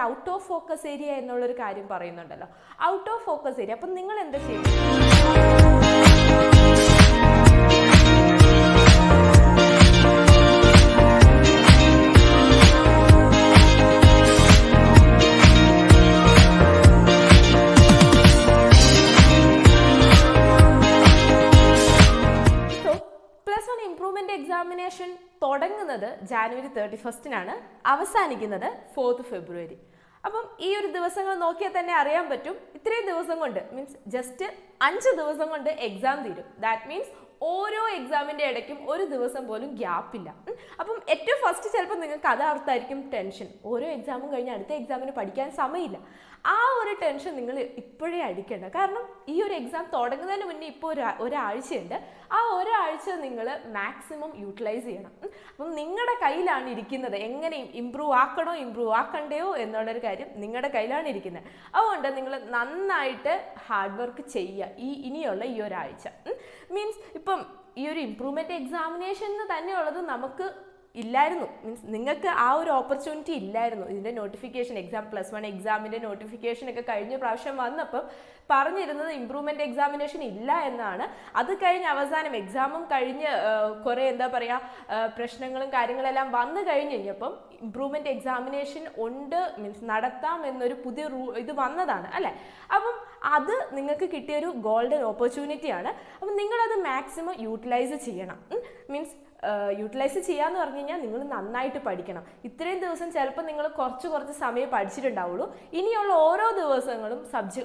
Out of focus area എന്നുള്ളൊരു കാര്യം പറയുന്നുണ്ടല്ലോ. ഔട്ട് ഓഫ് ഫോക്കസ് ഏരിയ, അപ്പം നിങ്ങൾ എന്താ ചെയ്യുന്നത്? ഇംപ്രൂവ്മെന്റ് എക്സാമിനേഷൻ തുടങ്ങുന്നത് ജാനുവരി 31 അവസാനിക്കുന്നത് 4 ഫെബ്രുവരി. അപ്പം ഈ ഒരു ദിവസങ്ങൾ നോക്കിയാൽ തന്നെ അറിയാൻ പറ്റും, ഇത്രയും ദിവസം കൊണ്ട് മീൻസ് ജസ്റ്റ് 5 ദിവസം കൊണ്ട് എക്സാം തീരും. ദാറ്റ് മീൻസ് ഓരോ എക്സാമിൻ്റെ ഇടയ്ക്കും ഒരു ദിവസം പോലും ഗ്യാപ്പില്ല. അപ്പം ഏറ്റവും ഫസ്റ്റ് ചിലപ്പോൾ നിങ്ങൾക്ക് അതർത്ഥമായിരിക്കും ടെൻഷൻ. ഓരോ എക്സാമും കഴിഞ്ഞ് അടുത്ത എക്സാമിന് പഠിക്കാൻ സമയമില്ല. ആ ഒരു ടെൻഷൻ നിങ്ങൾ ഇപ്പോഴേ അടിക്കേണ്ട. കാരണം ഈ ഒരു എക്സാം തുടങ്ങുന്നതിന് മുന്നേ ഇപ്പോൾ ഒരാഴ്ചയുണ്ട്. ആ ഒരാഴ്ച നിങ്ങൾ മാക്സിമം യൂട്ടിലൈസ് ചെയ്യണം. അപ്പം നിങ്ങളുടെ കയ്യിലാണ് ഇരിക്കുന്നത്, എങ്ങനെ ഇമ്പ്രൂവ് ആക്കണോ ഇമ്പ്രൂവ് ആക്കണ്ടയോ എന്നുള്ളൊരു കാര്യം നിങ്ങളുടെ കയ്യിലാണ് ഇരിക്കുന്നത്. അതുകൊണ്ട് നിങ്ങൾ നന്നായിട്ട് ഹാർഡ് വർക്ക് ചെയ്യുക ഇനിയുള്ള ഈ ഒരാഴ്ച. മീൻസ് ഇപ്പം ഈ ഒരു ഇംപ്രൂവ്മെൻറ്റ് എക്സാമിനേഷന് തന്നെയുള്ളത് നമുക്ക് ഇല്ലായിരുന്നു. മീൻസ് നിങ്ങൾക്ക് ആ ഒരു ഓപ്പർച്യൂണിറ്റി ഇല്ലായിരുന്നു. ഇതിൻ്റെ നോട്ടിഫിക്കേഷൻ +1 എക്സാമിൻ്റെ നോട്ടിഫിക്കേഷനൊക്കെ കഴിഞ്ഞ പ്രാവശ്യം വന്നപ്പം പറഞ്ഞിരുന്നത് ഇംപ്രൂവ്മെൻറ്റ് എക്സാമിനേഷൻ ഇല്ല എന്നാണ്. അത് കഴിഞ്ഞ് അവസാനം എക്സാമും കഴിഞ്ഞ് കുറേ എന്താ പറയുക പ്രശ്നങ്ങളും കാര്യങ്ങളെല്ലാം വന്നു കഴിഞ്ഞപ്പം ഇംപ്രൂവ്മെൻറ്റ് എക്സാമിനേഷൻ ഉണ്ട്, മീൻസ് നടത്താം എന്നൊരു പുതിയ ഇത് വന്നതാണ് അല്ലേ. അപ്പം അത് നിങ്ങൾക്ക് കിട്ടിയൊരു ഗോൾഡൻ ഓപ്പർച്യൂണിറ്റിയാണ്. അപ്പം നിങ്ങളത് മാക്സിമം യൂട്ടിലൈസ് ചെയ്യണം. മീൻസ് യൂട്ടിലൈസ് ചെയ്യാന്ന് പറഞ്ഞു കഴിഞ്ഞാൽ നിങ്ങൾ നന്നായിട്ട് പഠിക്കണം. ഇത്രയും ദിവസം ചിലപ്പോൾ നിങ്ങൾ കുറച്ച് സമയം പഠിച്ചിട്ടുണ്ടാവുള്ളൂ. ഇനിയുള്ള ഓരോ ദിവസങ്ങളും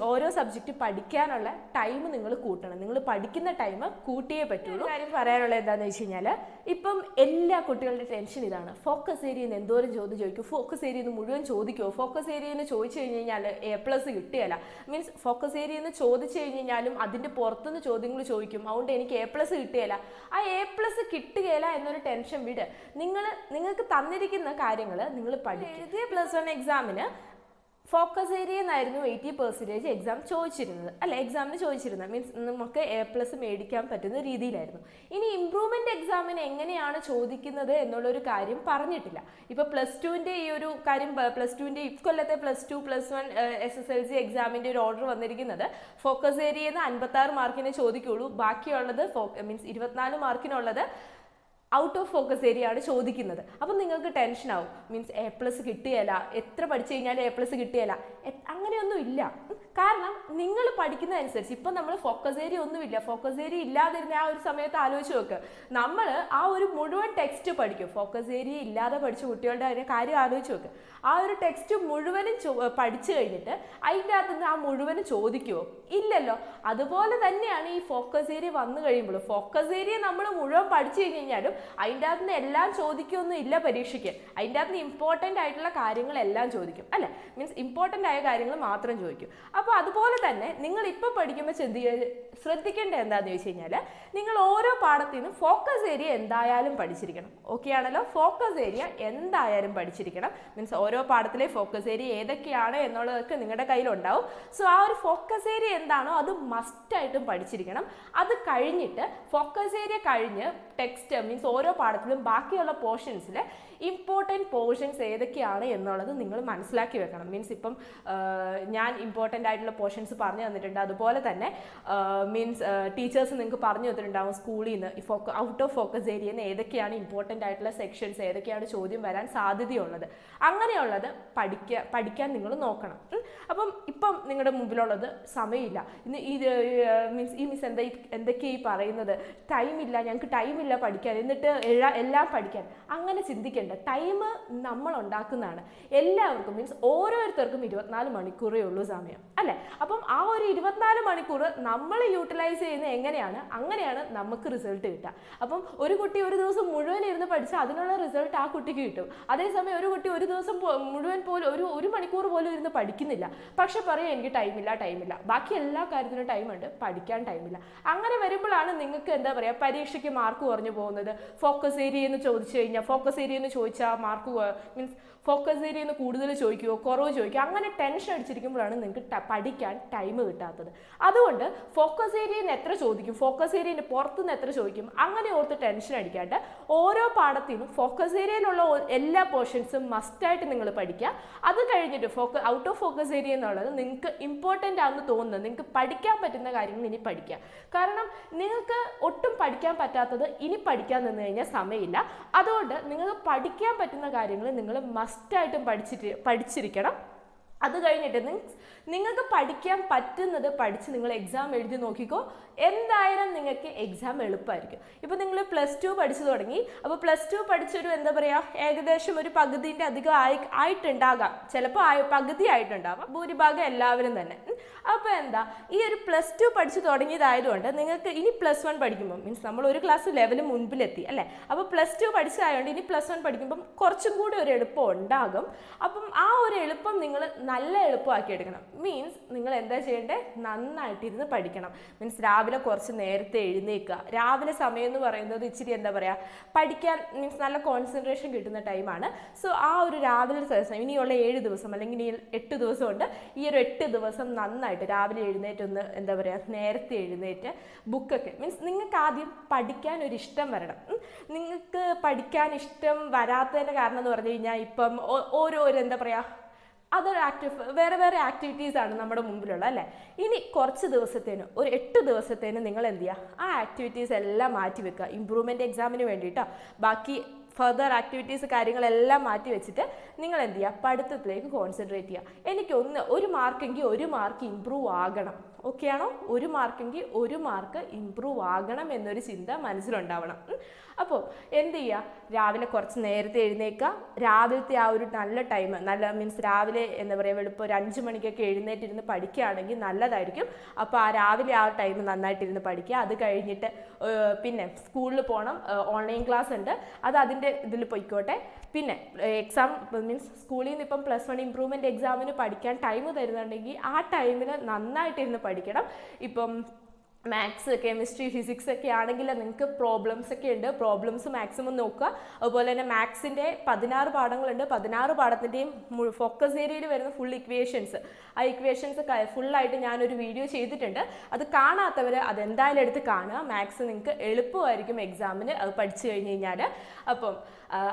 ഓരോ സബ്ജക്റ്റ് പഠിക്കാനുള്ള ടൈം നിങ്ങൾ കൂട്ടണം. നിങ്ങൾ പഠിക്കുന്ന ടൈം കൂട്ടിയേ പറ്റുള്ളൂ. കാര്യം പറയാനുള്ളത് എന്താണെന്ന് വെച്ച് കഴിഞ്ഞാൽ ഇപ്പം എല്ലാ കുട്ടികളുടെ ടെൻഷൻ ഇതാണ്, ഫോക്കസ് ഏരിയയിൽ നിന്ന് എന്തോരം ചോദ്യം ചോദിക്കും, ഫോക്കസ് ഏരിയയിൽ നിന്ന് മുഴുവൻ ചോദിക്കുമോ, ഫോക്കസ് ഏരിയയിൽ നിന്ന് ചോദിച്ചു കഴിഞ്ഞ് കഴിഞ്ഞാൽ A+ കിട്ടുകയില്ല. മീൻസ് ഫോക്കസ് ഏരിയയിൽ നിന്ന് ചോദിച്ചു കഴിഞ്ഞ് കഴിഞ്ഞാലും അതിൻ്റെ പുറത്തുനിന്ന് ചോദ്യങ്ങൾ ചോദിക്കും, അതുകൊണ്ട് എനിക്ക് A+ കിട്ടുകയില്ല. ആ A+ കിട്ടുകയില്ല എന്നൊരു ടെൻഷൻ വിട്. നിങ്ങൾക്ക് തന്നിരിക്കുന്ന കാര്യങ്ങൾ നിങ്ങൾ പഠിക്കുക. എഴുതിയ +1 എക്സാമിന് ഫോക്കസ് ഏരിയ എന്നായിരുന്നു 80% എക്സാം ചോദിച്ചിരുന്നത് അല്ലെ, എക്സാമിന് ചോദിച്ചിരുന്നത്. മീൻസ് നമുക്ക് A+ മേടിക്കാൻ പറ്റുന്ന രീതിയിലായിരുന്നു. ഇനി ഇംപ്രൂവ്മെന്റ് എക്സാമിന് എങ്ങനെയാണ് ചോദിക്കുന്നത് എന്നുള്ളൊരു കാര്യം പറഞ്ഞിട്ടില്ല. ഇപ്പൊ +2ന്റെ ഈ ഒരു കാര്യം, +2ന്റെ ഇക്കൊല്ലത്തെ +2 +1 SSLC എക്സാമിന്റെ ഒരു ഓർഡർ വന്നിരിക്കുന്നത് ഫോക്കസ് ഏരിയയിൽ നിന്ന് 56 മാർക്കിനെ ചോദിക്കുള്ളൂ. ബാക്കിയുള്ളത് മീൻസ് 24 മാർക്കിനുള്ളത് ഔട്ട് ഓഫ് ഫോക്കസ് ഏരിയ ആണ് ചോദിക്കുന്നത്. അപ്പം നിങ്ങൾക്ക് ടെൻഷൻ ആവും, മീൻസ് A+ കിട്ടുകയില്ല, എത്ര പഠിച്ചു കഴിഞ്ഞാലും A+ കിട്ടുകയില്ല. അങ്ങനെയൊന്നും ഇല്ല. കാരണം നിങ്ങൾ പഠിക്കുന്നതനുസരിച്ച് ഇപ്പം നമ്മൾ ഫോക്കസ് ഏരിയ ഒന്നുമില്ല, ഫോക്കസ് ഏരിയ ഇല്ലാതിരുന്ന ആ ഒരു സമയത്ത് ആലോചിച്ച് നോക്ക്, നമ്മൾ ആ ഒരു മുഴുവൻ ടെക്സ്റ്റ് പഠിക്കും. ഫോക്കസ് ഏരിയ ഇല്ലാതെ പഠിച്ച കുട്ടികളുടെ കാര്യം ആലോചിച്ച് നോക്ക്. ആ ഒരു ടെക്സ്റ്റ് മുഴുവനും പഠിച്ചു കഴിഞ്ഞിട്ട് അതിൻ്റെ അകത്ത് നിന്ന് ആ മുഴുവനും ചോദിക്കുമോ? ഇല്ലല്ലോ. അതുപോലെ തന്നെയാണ് ഈ ഫോക്കസ് ഏരിയ വന്നു കഴിയുമ്പോൾ. ഫോക്കസ് ഏരിയ നമ്മൾ മുഴുവൻ പഠിച്ചു കഴിഞ്ഞാലും അതിൻ്റെ അകത്ത് നിന്ന് എല്ലാം ചോദിക്കുമൊന്നും ഇല്ല പരീക്ഷയ്ക്ക്. അതിൻ്റെ അകത്ത് നിന്ന് ഇമ്പോർട്ടൻ്റ് ആയിട്ടുള്ള കാര്യങ്ങളെല്ലാം ചോദിക്കും അല്ലേ, മീൻസ് ഇമ്പോർട്ടൻ്റ് ആയ കാര്യങ്ങൾ മാത്രം ചോദിക്കും. അപ്പോൾ അതുപോലെ തന്നെ നിങ്ങൾ ഇപ്പോൾ പഠിക്കുമ്പോൾ ശ്രദ്ധിക്കേണ്ട എന്താണെന്ന് ചോദിച്ചു കഴിഞ്ഞാൽ നിങ്ങൾ ഓരോ പാഠത്തിൽ നിന്നും ഫോക്കസ് ഏരിയ എന്തായാലും പഠിച്ചിരിക്കണം. ഓക്കെ ആണല്ലോ, ഫോക്കസ് ഏരിയ എന്തായാലും പഠിച്ചിരിക്കണം. മീൻസ് ഓരോ പാഠത്തിലെ ഫോക്കസ് ഏരിയ ഏതൊക്കെയാണ് എന്നുള്ളതൊക്കെ നിങ്ങളുടെ കയ്യിലുണ്ടാവും. സോ ആ ഒരു ഫോക്കസ് ഏരിയ എന്താണോ അത് മസ്റ്റായിട്ടും പഠിച്ചിരിക്കണം. അത് കഴിഞ്ഞിട്ട് ഫോക്കസ് ഏരിയ കഴിഞ്ഞ് ടെക്സ്റ്റ് മീൻസ് ഓരോ പാഠത്തിലും ബാക്കിയുള്ള പോർഷൻസിൽ ഇമ്പോർട്ടൻറ്റ് പോർഷൻസ് ഏതൊക്കെയാണ് എന്നുള്ളത് നിങ്ങൾ മനസ്സിലാക്കി വെക്കണം. മീൻസ് ഇപ്പം ഞാൻ ഇമ്പോർട്ടൻ്റ് ആയിട്ടുള്ള പോർഷൻസ് പറഞ്ഞു തന്നിട്ടുണ്ട്. അതുപോലെ തന്നെ മീൻസ് ടീച്ചേഴ്സ് നിങ്ങൾക്ക് പറഞ്ഞു തന്നിട്ടുണ്ടാവും സ്കൂളിൽ നിന്ന് ഔട്ട് ഓഫ് ഫോക്കസ് ഏരിയയിൽ നിന്ന് ഏതൊക്കെയാണ് ഇമ്പോർട്ടൻ്റ് ആയിട്ടുള്ള സെക്ഷൻസ്, ഏതൊക്കെയാണ് ചോദ്യം വരാൻ സാധ്യതയുള്ളത്. അങ്ങനെയുള്ളത് പഠിക്കാൻ നിങ്ങൾ നോക്കണം. അപ്പം ഇപ്പം നിങ്ങളുടെ മുമ്പിലുള്ളത് സമയമില്ല, മീൻസ് ഈ മിസ് എന്തൊക്കെയാണ് ഈ പറയുന്നത്, ടൈമില്ല, ഞങ്ങൾക്ക് ടൈമില്ല പഠിക്കാൻ, എന്നിട്ട് എല്ലാം പഠിക്കാൻ. അങ്ങനെ ചിന്തിക്കേണ്ട. ടൈം നമ്മൾ ഉണ്ടാക്കുന്നതാണ്. എല്ലാവർക്കും മീൻസ് ഓരോരുത്തർക്കും 24 മണിക്കൂറേ ഉള്ളൂ സമയം അല്ലേ. അപ്പം ആ ഒരു 24 മണിക്കൂർ നമ്മൾ യൂട്ടിലൈസ് ചെയ്യുന്നത് അങ്ങനെയാണ് നമുക്ക് റിസൾട്ട് കിട്ടുക. അപ്പം ഒരു കുട്ടി ഒരു ദിവസം മുഴുവൻ ഇരുന്ന് പഠിച്ചാൽ അതിനുള്ള റിസൾട്ട് ആ കുട്ടിക്ക് കിട്ടും. അതേസമയം ഒരു കുട്ടി ഒരു ദിവസം മുഴുവൻ പോലും ഒരു മണിക്കൂർ പോലും ഇരുന്ന് പഠിക്കുന്നില്ല, പക്ഷെ പറയാം എനിക്ക് ടൈമില്ല, ബാക്കി എല്ലാ കാര്യത്തിനും ടൈമുണ്ട്, പഠിക്കാൻ ടൈമില്ല. അങ്ങനെ വരുമ്പോഴാണ് നിങ്ങൾക്ക് എന്താ പറയുക പരീക്ഷയ്ക്ക് മാർക്ക് കുറഞ്ഞു പോകുന്നത്. ഫോക്കസ് ഏരിയ എന്ന് ചോദിച്ചു കഴിഞ്ഞാൽ ചോദിച്ചാൽ മാർക്ക് മീൻസ് ഫോക്കസ് ഏരിയയിൽ നിന്ന് കൂടുതൽ ചോദിക്കുമോ കുറവ് ചോദിക്കുമോ, അങ്ങനെ ടെൻഷൻ അടിച്ചിരിക്കുമ്പോഴാണ് നിങ്ങൾക്ക് പഠിക്കാൻ ടൈം കിട്ടാത്തത്. അതുകൊണ്ട് ഫോക്കസ് ഏരിയയിൽ നിന്ന് എത്ര ചോദിക്കും, ഫോക്കസ് ഏരിയയിൽ പുറത്തുനിന്ന് എത്ര ചോദിക്കും, അങ്ങനെ ഓർത്ത് ടെൻഷൻ അടിക്കാണ്ട് ഓരോ പാഠത്തിനും ഫോക്കസ് ഏരിയയിലുള്ള എല്ലാ പോർഷൻസും മസ്റ്റായിട്ട് നിങ്ങൾ പഠിക്കുക. അത് കഴിഞ്ഞിട്ട് ഔട്ട് ഓഫ് ഫോക്കസ് ഏരിയ എന്നുള്ളത് നിങ്ങൾക്ക് ഇമ്പോർട്ടൻ്റ് ആണെന്ന് തോന്നുന്നത്, നിങ്ങൾക്ക് പഠിക്കാൻ പറ്റുന്ന കാര്യങ്ങൾ ഇനി പഠിക്കുക. കാരണം നിങ്ങൾക്ക് ഒട്ടും പഠിക്കാൻ പറ്റാത്തത് ഇനി പഠിക്കാൻ നിന്ന് കഴിഞ്ഞാൽ സമയമില്ല. അതുകൊണ്ട് നിങ്ങൾക്ക് പഠിക്കാൻ പറ്റുന്ന കാര്യങ്ങൾ നിങ്ങൾ മസ്റ്റായിട്ടും പഠിച്ചിരിക്കണം. അത് കഴിഞ്ഞിട്ട് നിങ്ങൾക്ക് പഠിക്കാൻ പറ്റുന്നത് പഠിച്ച് നിങ്ങൾ എക്സാം എഴുതി നോക്കിക്കോ, എന്തായാലും നിങ്ങൾക്ക് എക്സാം എളുപ്പമായിരിക്കും. ഇപ്പോൾ നിങ്ങൾ +2 പഠിച്ചു തുടങ്ങി, അപ്പോൾ +2 പഠിച്ചൊരു എന്താ പറയുക, ഏകദേശം ഒരു പകുതിൻ്റെ അധികം ആയിട്ടുണ്ടാകാം, ചിലപ്പോൾ പകുതി ആയിട്ടുണ്ടാവാം, ഭൂരിഭാഗം എല്ലാവരും തന്നെ. അപ്പോൾ എന്താ, ഈ ഒരു +2 പഠിച്ചു തുടങ്ങിയതായതുകൊണ്ട് നിങ്ങൾക്ക് ഇനി +1 പഠിക്കുമ്പോൾ മീൻസ് നമ്മൾ ഒരു ക്ലാസ് ലെവൽ മുൻപിലെത്തി അല്ലേ, അപ്പോൾ +2 പഠിച്ചതായതുകൊണ്ട് ഇനി +1 പഠിക്കുമ്പം കുറച്ചും കൂടി ഒരു എളുപ്പം ഉണ്ടാകും. അപ്പം ആ ഒരു എളുപ്പം നിങ്ങൾ നല്ല എളുപ്പമാക്കി എടുക്കണം. മീൻസ് നിങ്ങൾ എന്താ ചെയ്യേണ്ടത്, നന്നായിട്ടിരുന്ന് പഠിക്കണം. മീൻസ് രാവിലെ കുറച്ച് നേരത്തെ എഴുന്നേൽക്കുക. രാവിലെ സമയം എന്ന് പറയുന്നത് ഇച്ചിരി എന്താ പറയുക, പഠിക്കാൻ മീൻസ് നല്ല കോൺസെൻട്രേഷൻ കിട്ടുന്ന ടൈമാണ്. സോ ആ ഒരു രാവിലെ ദിവസം, ഇനിയുള്ള 7 ദിവസം അല്ലെങ്കിൽ 8 ദിവസം ഉണ്ട്, ഈ ഒരു 8 ദിവസം നന്നായിട്ട് രാവിലെ എഴുന്നേറ്റ് ഒന്ന് എന്താ പറയുക, നേരത്തെ എഴുന്നേറ്റ് ബുക്കൊക്കെ മീൻസ് നിങ്ങൾക്ക് ആദ്യം പഠിക്കാൻ ഒരു ഇഷ്ടം വരണം. നിങ്ങൾക്ക് പഠിക്കാൻ ഇഷ്ടം വരാത്തതിൻ്റെ കാരണം എന്ന് പറഞ്ഞു കഴിഞ്ഞാൽ ഇപ്പം ഓരോ എന്താ പറയുക, വേറെ ആക്ടിവിറ്റീസ് ആണ് നമ്മുടെ മുമ്പിലുള്ള അല്ലേ. ഇനി കുറച്ച് ദിവസത്തേന് ഒരു 8 ദിവസത്തേന് നിങ്ങൾ എന്ത് ചെയ്യുക, ആ ആക്ടിവിറ്റീസ് എല്ലാം മാറ്റി വെക്കുക ഇമ്പ്രൂവ്മെൻ്റ് എക്സാമിന് വേണ്ടിയിട്ടോ. ബാക്കി ഫർദർ ആക്ടിവിറ്റീസ് കാര്യങ്ങളെല്ലാം മാറ്റി വെച്ചിട്ട് നിങ്ങൾ എന്ത് ചെയ്യുക, പഠിത്തത്തിലേക്ക് കോൺസെൻട്രേറ്റ് ചെയ്യുക. എനിക്കൊന്ന് ഒരു മാർക്ക് ഇമ്പ്രൂവ് ആകണം, ഓക്കെ ആണോ? ഒരു മാർക്ക് ഇമ്പ്രൂവ് ആകണം എന്നൊരു ചിന്ത മനസ്സിലുണ്ടാവണം. അപ്പോൾ എന്ത് ചെയ്യുക, രാവിലെ കുറച്ച് നേരത്തെ എഴുന്നേൽക്കുക. രാവിലത്തെ ആ ഒരു നല്ല ടൈം, മീൻസ് രാവിലെ എന്താ പറയുക, വെളുപ്പം ഒരു 5 മണിക്കൊക്കെ എഴുന്നേറ്റിരുന്ന് പഠിക്കുകയാണെങ്കിൽ നല്ലതായിരിക്കും. അപ്പോൾ ആ രാവിലെ ആ ടൈം നന്നായിട്ടിരുന്ന് പഠിക്കുക. അത് കഴിഞ്ഞിട്ട് പിന്നെ സ്കൂളിൽ പോകണം, ഓൺലൈൻ ക്ലാസ് ഉണ്ട്, അത് അതിൻ്റെ ഇതിൽ പോയിക്കോട്ടെ. പിന്നെ എക്സാം മീൻസ് സ്കൂളിൽ നിന്ന് ഇപ്പം +1 ഇമ്പ്രൂവ്മെൻ്റ് എക്സാമിന് പഠിക്കാൻ ടൈം തരുന്നുണ്ടെങ്കിൽ ആ ടൈമിൽ നന്നായിട്ടിരുന്ന് പഠിക്കണം. ഇപ്പം മാത്സ്, കെമിസ്ട്രി, ഫിസിക്സ് ഒക്കെ ആണെങ്കിൽ നിങ്ങൾക്ക് പ്രോബ്ലംസ് ഒക്കെ ഉണ്ട്, പ്രോബ്ലംസ് മാക്സിമം നോക്കുക. അതുപോലെ തന്നെ മാത്സിൻ്റെ 16 പാഠങ്ങളുണ്ട്, 16 പാഠത്തിൻ്റെയും ഫോക്കസ് ഏരിയയിൽ വരുന്ന ഫുൾ ഇക്വേഷൻസ്, ആ ഇക്വേഷൻസ് ഫുള്ളായിട്ട് ഞാനൊരു വീഡിയോ ചെയ്തിട്ടുണ്ട്. അത് കാണാത്തവർ അതെന്തായാലും എടുത്ത് കാണുക. മാത്സ് നിങ്ങൾക്ക് എളുപ്പമായിരിക്കും എക്സാമിന് അത് പഠിച്ചു കഴിഞ്ഞ് കഴിഞ്ഞാൽ. അപ്പം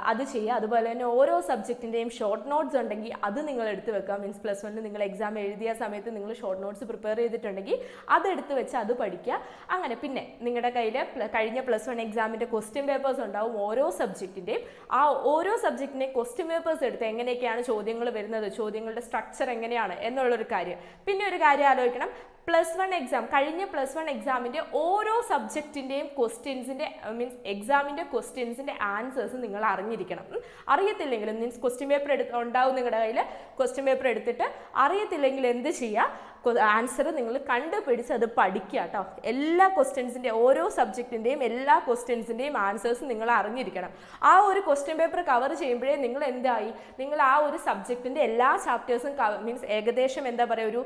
അത് ചെയ്യുക. അതുപോലെ തന്നെ ഓരോ സബ്ജക്റ്റിൻ്റെയും ഷോർട്ട് നോട്ട്സ് ഉണ്ടെങ്കിൽ അത് നിങ്ങൾ എടുത്ത് വെക്കുക. മീൻസ് +1 നിങ്ങൾ എക്സാം എഴുതിയ സമയത്ത് നിങ്ങൾ ഷോർട്ട് നോട്ട്സ് പ്രിപ്പയർ ചെയ്തിട്ടുണ്ടെങ്കിൽ അതെടുത്ത് വെച്ച് അത് പഠിക്കുക. അങ്ങനെ പിന്നെ നിങ്ങളുടെ കയ്യിൽ കഴിഞ്ഞ +1 എക്സാമിൻ്റെ ക്വസ്റ്റ്യൻ പേപ്പേഴ്സ് ഉണ്ടാവും ഓരോ സബ്ജക്റ്റിൻ്റെയും. ആ ഓരോ സബ്ജക്റ്റിൻ്റെയും ക്വസ്റ്റ്യൻ പേപ്പേഴ്സ് എടുത്ത് എങ്ങനെയൊക്കെയാണ് ചോദ്യങ്ങൾ വരുന്നത്, ചോദ്യങ്ങളുടെ സ്ട്രക്ചർ എങ്ങനെയാണ് എന്നുള്ളൊരു കാര്യം. പിന്നെ ഒരു കാര്യം ആലോചിക്കണം, +1 എക്സാം, കഴിഞ്ഞ +1 എക്സാമിൻ്റെ ഓരോ സബ്ജക്റ്റിൻ്റെയും ക്വസ്റ്റ്യൻസിൻ്റെ മീൻസ് എക്സാമിൻ്റെ ക്വസ്റ്റ്യൻസിൻ്റെ ആൻസേഴ്സ് നിങ്ങൾ അറിഞ്ഞിരിക്കണം. അറിയത്തില്ലെങ്കിലും മീൻസ് ക്വസ്റ്റ്യൻ പേപ്പർ ഉണ്ടാവും നിങ്ങളുടെ കയ്യിൽ, ക്വസ്റ്റ്യൻ പേപ്പർ എടുത്തിട്ട് അറിയത്തില്ലെങ്കിൽ എന്ത് ചെയ്യുക, ആൻസർ നിങ്ങൾ കണ്ടുപിടിച്ച് അത് പഠിക്കുക കേട്ടോ. എല്ലാ ക്വസ്റ്റ്യൻസിൻ്റെ ഓരോ സബ്ജക്റ്റിൻ്റെയും എല്ലാ ക്വസ്റ്റ്യൻസിൻ്റെയും ആൻസേഴ്സ് നിങ്ങൾ അറിഞ്ഞിരിക്കണം. ആ ഒരു ക്വസ്റ്റ്യൻ പേപ്പർ കവർ ചെയ്യുമ്പോഴേ നിങ്ങൾ എന്തായി, നിങ്ങൾ ആ ഒരു സബ്ജക്റ്റിൻ്റെ എല്ലാ ചാപ്റ്റേഴ്സും മീൻസ് ഏകദേശം എന്താ പറയുക ഒരു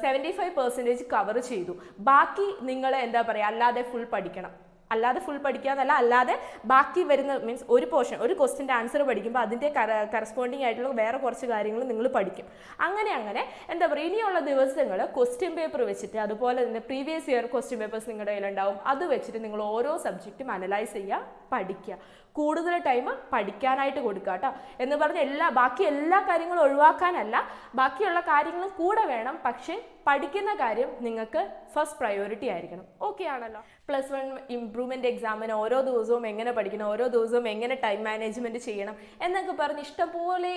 75% കവർ ചെയ്തു. ബാക്കി നിങ്ങൾ എന്താ പറയുക അല്ലാതെ ഫുൾ പഠിക്കണം. അല്ലാതെ ഫുൾ പഠിക്കാന്നല്ല, അല്ലാതെ ബാക്കി വരുന്ന മീൻസ് ഒരു പോർഷൻ, ഒരു ക്വസ്റ്റിൻ്റെ ആൻസർ പഠിക്കുമ്പോൾ അതിൻ്റെ കറസ്പോണ്ടിങ് ആയിട്ടുള്ള വേറെ കുറച്ച് കാര്യങ്ങൾ നിങ്ങൾ പഠിക്കും. അങ്ങനെ എന്താ പറയുക, ഇനിയുള്ള ദിവസങ്ങൾ ക്വസ്റ്റ്യൻ പേപ്പർ വെച്ചിട്ട്, അതുപോലെ തന്നെ പ്രീവിയസ് ഇയർ ക്വസ്റ്റ്യൻ പേപ്പേഴ്സ് നിങ്ങളുടെ കയ്യിലുണ്ടാവും, അത് വെച്ചിട്ട് നിങ്ങൾ ഓരോ സബ്ജക്റ്റും അനലൈസ് ചെയ്യുക, പഠിക്കുക. കൂടുതൽ ടൈം പഠിക്കാനായിട്ട് കൊടുക്കുക കേട്ടോ. എന്ന് പറഞ്ഞ് ബാക്കി എല്ലാ കാര്യങ്ങളും ഒഴിവാക്കാനല്ല, ബാക്കിയുള്ള കാര്യങ്ങളും കൂടെ വേണം. പക്ഷേ പഠിക്കുന്ന കാര്യം നിങ്ങൾക്ക് ഫസ്റ്റ് പ്രയോറിറ്റി ആയിരിക്കണം. ഓക്കെ ആണല്ലോ? +1 ഇമ്പ്രൂവ്മെൻ്റ് എക്സാമിന് ഓരോ ദിവസവും എങ്ങനെ പഠിക്കണം, ഓരോ ദിവസവും എങ്ങനെ ടൈം മാനേജ്മെൻറ്റ് ചെയ്യണം എന്നൊക്കെ പറഞ്ഞ് ഇഷ്ടംപോലെ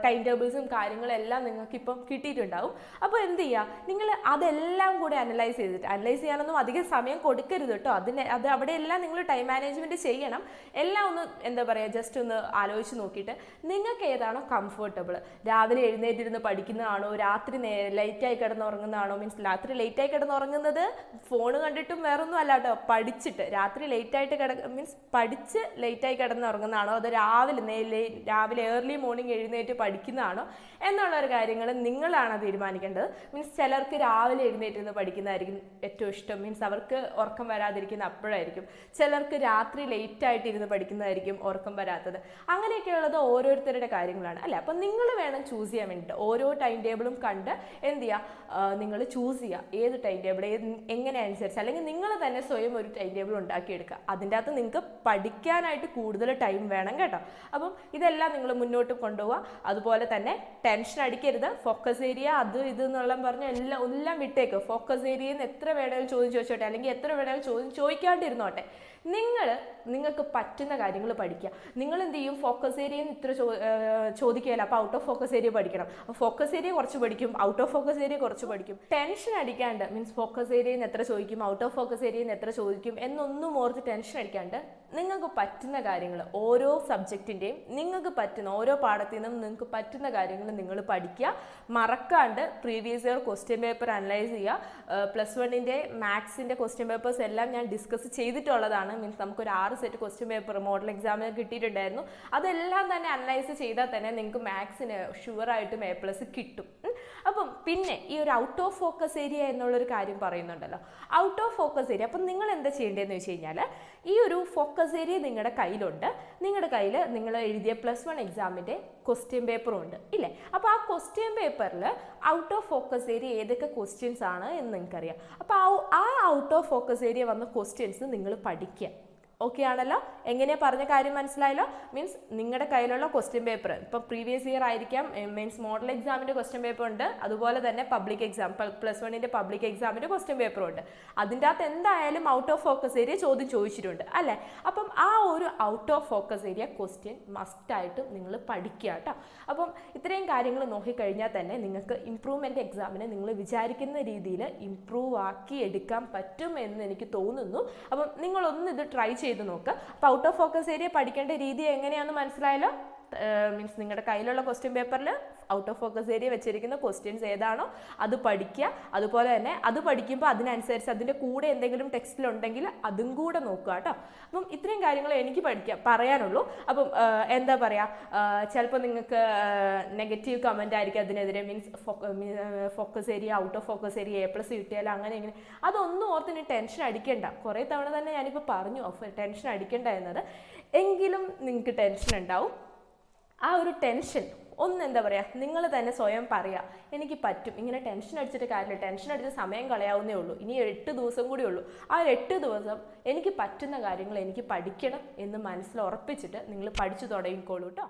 ടൈം ടേബിൾസും കാര്യങ്ങളും എല്ലാം നിങ്ങൾക്ക് ഇപ്പം കിട്ടിയിട്ടുണ്ടാവും. അപ്പോൾ എന്ത് ചെയ്യുക, നിങ്ങൾ അതെല്ലാം കൂടെ അനലൈസ് ചെയ്യാനൊന്നും അധികം സമയം കൊടുക്കരുത് കേട്ടോ. അത് അവിടെയെല്ലാം നിങ്ങൾ ടൈം മാനേജ്മെൻറ്റ് ചെയ്യണം. എല്ലാം ഒന്ന് എന്താ പറയുക, ജസ്റ്റ് ഒന്ന് ആലോചിച്ച് നോക്കിയിട്ട് നിങ്ങൾക്ക് ഏതാണോ കംഫർട്ടബിൾ, രാവിലെ എഴുന്നേറ്റിരുന്ന് പഠിക്കുന്നതാണോ, രാത്രി ലേറ്റായി കിടന്നുറങ്ങുന്നതാണോ, മീൻസ് രാത്രി ലേറ്റായി കിടന്നുറങ്ങുന്നത് ഫോൺ കണ്ടിട്ടും വേറൊന്നും അല്ല കേട്ടോ, പഠിച്ചിട്ട് രാത്രി ലേറ്റായിട്ട് മീൻസ് പഠിച്ച് ലേറ്റായി കിടന്നുറങ്ങുന്നതാണോ, അതോ രാവിലെ ഏർലി മോർണിംഗ് എഴുന്നേറ്റ് പഠിക്കുന്നതാണോ എന്നുള്ളൊരു കാര്യങ്ങൾ നിങ്ങളാണ് തീരുമാനിക്കേണ്ടത്. മീൻസ് ചിലർക്ക് രാവിലെ എഴുന്നേറ്റിരുന്ന് പഠിക്കുന്നതായിരിക്കും ഏറ്റവും ഇഷ്ടം, മീൻസ് അവർക്ക് ഉറക്കം വരാതിരിക്കുന്ന അപ്പോഴായിരിക്കും. ചിലർക്ക് രാത്രി ലേറ്റായിട്ട് ഇരുന്ന് പഠിക്കുന്നതായിരിക്കും ഉറക്കം വരാത്തത്. അങ്ങനെയൊക്കെയുള്ളത് ഓരോരുത്തരുടെ കാര്യങ്ങളാണ് അല്ലേ. അപ്പം നിങ്ങൾ വേണം ചൂസ് ചെയ്യാൻ വേണ്ടിയിട്ട്. ഓരോ ടൈം ടേബിളും കണ്ട് എന്ത് ചെയ്യുക, നിങ്ങൾ ചൂസ് ചെയ്യുക ഏത് ടൈം ടേബിൾ എങ്ങനെ അനുസരിച്ച്, അല്ലെങ്കിൽ നിങ്ങൾ തന്നെ സ്വയം ഒരു ടൈം ടേബിൾ ഉണ്ടാക്കിയെടുക്കുക. അതിൻ്റെ അകത്ത് നിങ്ങൾക്ക് പഠിക്കാനായിട്ട് കൂടുതൽ ടൈം വേണം കേട്ടോ. അപ്പം ഇതെല്ലാം നിങ്ങൾ മുന്നോട്ട് കൊണ്ടുപോവുക. അതുപോലെ തന്നെ ടെൻഷൻ അടിക്കരുത്. ഫോക്കസ് ഏരിയ അത് ഇത് എന്നെല്ലാം പറഞ്ഞ് എല്ലാം വിട്ടേക്ക്. ഫോക്കസ് ഏരിയയിൽ നിന്ന് എത്ര വേണമെങ്കിലും ചോദ്യം ചോദിച്ചോട്ടെ, അല്ലെങ്കിൽ എത്ര വേണമെങ്കിലും ചോദ്യം ചോദിക്കാണ്ടിരുന്നോട്ടെ. നിങ്ങൾക്ക് പറ്റുന്ന കാര്യങ്ങൾ പഠിക്കുക. നിങ്ങൾ എന്ത് ചെയ്യും, ഫോക്കസ് ഏരിയയിൽ നിന്ന് ഇത്ര ചോദിക്കുകയില്ല, അപ്പോൾ ഔട്ട് ഓഫ് ഫോക്കസ് ഏരിയ പഠിക്കണം. അപ്പോൾ ഫോക്കസ് ഏരിയ കുറച്ച് പഠിക്കും, ഔട്ട് ഓഫ് ഫോക്കസ് ഏരിയ കുറച്ച് പഠിക്കും. ടെൻഷൻ അടിക്കാണ്ട്, മീൻസ് ഫോക്കസ് ഏരിയയിൽ നിന്ന് എത്ര ചോദിക്കും, ഔട്ട് ഓഫ് ഫോക്കസ് ഏരിയയിൽ നിന്ന് എത്ര ചോദിക്കും എന്നൊന്നും ഓർത്ത് ടെൻഷൻ അടിക്കാണ്ട് നിങ്ങൾക്ക് പറ്റുന്ന കാര്യങ്ങൾ, ഓരോ സബ്ജക്റ്റിൻ്റെയും നിങ്ങൾക്ക് പറ്റുന്ന, ഓരോ പാഠത്തിൽ നിന്നും നിങ്ങൾക്ക് പറ്റുന്ന കാര്യങ്ങൾ നിങ്ങൾ പഠിക്കുക. മറക്കാണ്ട് previous year question paper analyse ചെയ്യുക. +1 മാത്സിൻ്റെ ക്വസ്റ്റ്യൻ പേപ്പേഴ്സ് എല്ലാം ഞാൻ ഡിസ്കസ് ചെയ്തിട്ടുള്ളതാണ്. മീൻസ് നമുക്കൊരു 6 സെറ്റ് ക്വസ്റ്റ്യൻ പേപ്പർ മോഡൽ എക്സാമിന് കിട്ടിയിട്ടുണ്ടായിരുന്നു. അതെല്ലാം തന്നെ അനലൈസ് ചെയ്താൽ തന്നെ നിങ്ങൾക്ക് മാത്സിന് ഷുവറായിട്ടും A+ കിട്ടും. അപ്പം പിന്നെ ഈ ഒരു ഔട്ട് ഓഫ് ഫോക്കസ് ഏരിയ എന്നുള്ളൊരു കാര്യം പറയുന്നുണ്ടല്ലോ, ഔട്ട് ഓഫ് ഫോക്കസ് ഏരിയ. അപ്പം നിങ്ങൾ എന്താ ചെയ്യേണ്ടതെന്ന് വെച്ച് കഴിഞ്ഞാൽ, ഈ ഒരു ഫോക്കസ് ഏരിയ നിങ്ങളുടെ കയ്യിലുണ്ട്. നിങ്ങളുടെ കയ്യിൽ നിങ്ങൾ എഴുതിയ +1 എക്സാമിൻ്റെ ക്വസ്റ്റ്യൻ പേപ്പറും ഉണ്ട് ഇല്ലേ. അപ്പോൾ ആ ക്വസ്റ്റ്യൻ പേപ്പറിൽ ഔട്ട് ഓഫ് ഫോക്കസ് ഏരിയ ഏതൊക്കെ ക്വസ്റ്റ്യൻസ് ആണ് എന്ന് നിങ്ങൾക്കറിയാം. അപ്പോൾ ആ ഔട്ട് ഓഫ് ഫോക്കസ് ഏരിയ വന്ന ക്വസ്റ്റ്യൻസ് നിങ്ങൾ പഠിക്കുക. ഓക്കെ ആണല്ലോ. എങ്ങനെയാണ് പറഞ്ഞ കാര്യം മനസ്സിലായല്ലോ. മീൻസ് നിങ്ങളുടെ കയ്യിലുള്ള ക്വസ്റ്റ്യൻ പേപ്പർ ഇപ്പം പ്രീവിയസ് ഇയർ ആയിരിക്കാം, മീൻസ് മോഡൽ എക്സാമിൻ്റെ ക്വസ്റ്റ്യൻ പേപ്പർ ഉണ്ട്, അതുപോലെ തന്നെ പബ്ലിക് എക്സാം +1 പബ്ലിക് എക്സാമിൻ്റെ ക്വസ്റ്റ്യൻ പേപ്പർ ഉണ്ട്. അതിൻ്റെ അകത്ത് എന്തായാലും ഔട്ട് ഓഫ് ഫോക്കസ് ഏരിയ ചോദ്യം ചോദിച്ചിട്ടുണ്ട് അല്ലേ. അപ്പം ആ ഒരു out of focus area question മസ്റ്റായിട്ടും നിങ്ങൾ പഠിക്കുക കേട്ടോ. അപ്പം ഇത്രയും കാര്യങ്ങൾ നോക്കിക്കഴിഞ്ഞാൽ തന്നെ നിങ്ങൾക്ക് ഇംപ്രൂവ്മെൻറ്റ് എക്സാമിനെ നിങ്ങൾ വിചാരിക്കുന്ന രീതിയിൽ ഇംപ്രൂവ് ആക്കി എടുക്കാൻ പറ്റും എന്ന് എനിക്ക് തോന്നുന്നു. അപ്പം നിങ്ങളൊന്ന് ഇത് ട്രൈ ചെയ്ത് നോക്കുക. അപ്പോൾ ഔട്ട് ഓഫ് ഫോക്കസ് ഏരിയ പഠിക്കേണ്ട രീതി എങ്ങനെയാണെന്ന് മനസ്സിലായല്ലോ. മീൻസ് നിങ്ങളുടെ കയ്യിലുള്ള ക്വസ്റ്റ്യൻ പേപ്പറിൽ ഔട്ട് ഓഫ് ഫോക്കസ് ഏരിയ വെച്ചിരിക്കുന്ന ക്വസ്റ്റ്യൻസ് ഏതാണോ അത് പഠിക്കുക. അതുപോലെ തന്നെ അത് പഠിക്കുമ്പോൾ അതിനനുസരിച്ച് അതിൻ്റെ കൂടെ എന്തെങ്കിലും ടെക്സ്റ്റിലുണ്ടെങ്കിൽ അതും കൂടെ നോക്കുക കേട്ടോ. അപ്പം ഇത്രയും കാര്യങ്ങൾ എനിക്ക് പറയാനുള്ളൂ. അപ്പം എന്താ പറയുക, ചിലപ്പോൾ നിങ്ങൾക്ക് നെഗറ്റീവ് കമൻ്റ് ആയിരിക്കും അതിനെതിരെ. Means focus area out of focus area A+ കിട്ടിയാലും അങ്ങനെ ഇങ്ങനെ അതൊന്നും ഓർത്തിന് ടെൻഷൻ അടിക്കേണ്ട. കുറേ തവണ തന്നെ ഞാനിപ്പോൾ പറഞ്ഞു ടെൻഷൻ അടിക്കേണ്ട എന്നത്. എങ്കിലും നിങ്ങൾക്ക് ടെൻഷൻ ഉണ്ടാവും. ആ ഒരു ടെൻഷൻ എന്താ പറയുക, നിങ്ങൾ തന്നെ സ്വയം പറയുക, എനിക്ക് പറ്റും. ഇങ്ങനെ ടെൻഷൻ അടിച്ചിട്ട് കാര്യമില്ല, ടെൻഷൻ അടിച്ച് സമയം കളയാവുന്നേ ഉള്ളൂ. ഇനി 8 ദിവസം കൂടി ഉള്ളൂ. ആ 8 ദിവസം എനിക്ക് പറ്റുന്ന കാര്യങ്ങൾ എനിക്ക് പഠിക്കണം എന്ന് മനസ്സിൽ ഉറപ്പിച്ചിട്ട് നിങ്ങൾ പഠിച്ചു തുടങ്ങിക്കോളൂ കേട്ടോ.